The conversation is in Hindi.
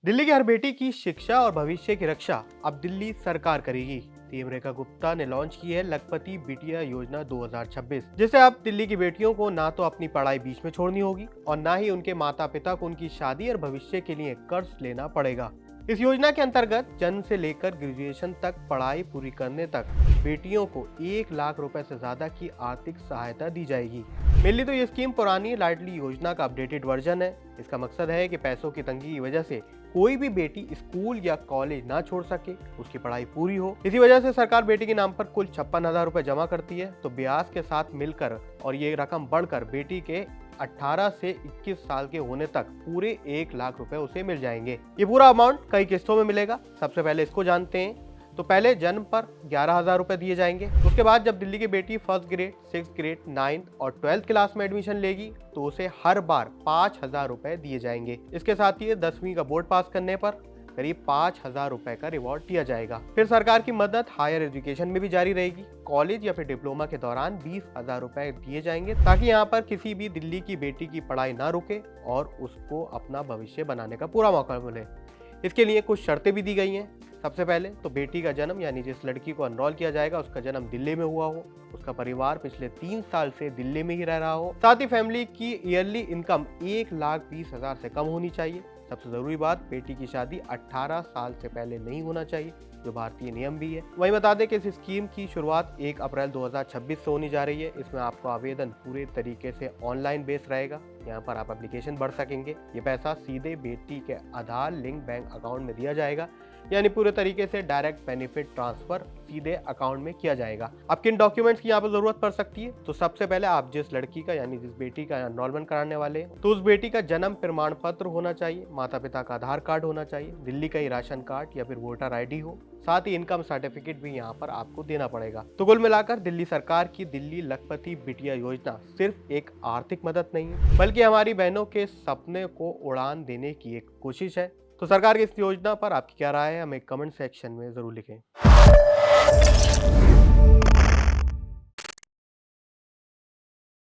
दिल्ली की हर बेटी की शिक्षा और भविष्य की रक्षा अब दिल्ली सरकार करेगी। टीम रेखा गुप्ता ने लॉन्च की है लखपति बिटिया योजना 2026, जिससे अब दिल्ली की बेटियों को ना तो अपनी पढ़ाई बीच में छोड़नी होगी और ना ही उनके माता पिता को उनकी शादी और भविष्य के लिए कर्ज लेना पड़ेगा। इस योजना के अंतर्गत जन्म से लेकर ग्रेजुएशन तक पढ़ाई पूरी करने तक बेटियों को 1 लाख रुपए से ज्यादा की आर्थिक सहायता दी जाएगी। मेनली तो ये स्कीम पुरानी लाडली योजना का अपडेटेड वर्जन है। इसका मकसद है कि पैसों की तंगी की वजह से कोई भी बेटी स्कूल या कॉलेज ना छोड़ सके, उसकी पढ़ाई पूरी हो। इसी वजह से सरकार बेटी के नाम पर कुल 56,000 रुपए जमा करती है, तो ब्याज के साथ मिलकर और ये रकम बढ़कर बेटी के 18 से 21 साल के होने तक पूरे 1 लाख रुपए उसे मिल जाएंगे। ये पूरा अमाउंट कई किस्तों में मिलेगा। सबसे पहले इसको जानते हैं। तो पहले जन्म पर 11,000 रुपए दिए जाएंगे। उसके बाद जब दिल्ली की बेटी first grade, 6th grade, 9th और 12th क्लास में एडमिशन लेगी तो उसे हर बार 5,000 रुपए दिए जाएंगे। इसके साथ ही 10वीं का बोर्ड पास करने पर करीब 5,000 रुपए का रिवॉर्ड दिया जाएगा। फिर सरकार की मदद हायर एजुकेशन में भी जारी रहेगी। कॉलेज या फिर डिप्लोमा के दौरान 20,000 रुपए दिए जाएंगे ताकि यहाँ पर किसी भी दिल्ली की बेटी की पढ़ाई ना रुके और उसको अपना भविष्य बनाने का पूरा मौका मिले। इसके लिए कुछ शर्तें भी दी गई हैं। सबसे पहले तो बेटी का जन्म यानी जिस लड़की को एनरोल किया जाएगा उसका जन्म दिल्ली में हुआ हो, उसका परिवार पिछले 3 साल से दिल्ली में ही रह रहा हो, साथ ही फैमिली की ईयरली इनकम 1,20,000 से कम होनी चाहिए। सबसे जरूरी बात, बेटी की शादी 18 साल से पहले नहीं होना चाहिए, जो भारतीय नियम भी है। वहीं बता दें कि इस स्कीम की शुरुआत 1 अप्रैल 2026 से होनी जा रही है। इसमें आपको आवेदन पूरे तरीके से ऑनलाइन बेस्ड रहेगा। यहाँ पर आप एप्लीकेशन भर सकेंगे। ये पैसा सीधे बेटी के आधार लिंक बैंक अकाउंट में दिया जाएगा, यानी पूरे तरीके से डायरेक्ट बेनिफिट ट्रांसफर सीधे अकाउंट में किया जाएगा। अब किन डॉक्यूमेंट्स की यहाँ पर जरूरत पड़ सकती है? तो सबसे पहले आप जिस लड़की का यानी जिस बेटी का एनरोलमेंट कराने वाले हैं तो उस बेटी का जन्म प्रमाण पत्र होना चाहिए, माता पिता का आधार कार्ड होना चाहिए, दिल्ली का ही राशन कार्ड या फिर वोटर ID हो, साथ ही इनकम सर्टिफिकेट भी यहाँ पर आपको देना पड़ेगा। तो कुल मिलाकर दिल्ली सरकार की दिल्ली लखपति बिटिया योजना सिर्फ एक आर्थिक मदद नहीं है, बल्कि हमारी बहनों के सपने को उड़ान देने की एक कोशिश है। तो सरकार की इस योजना पर आपकी क्या राय है, हमें कमेंट सेक्शन में जरूर लिखें।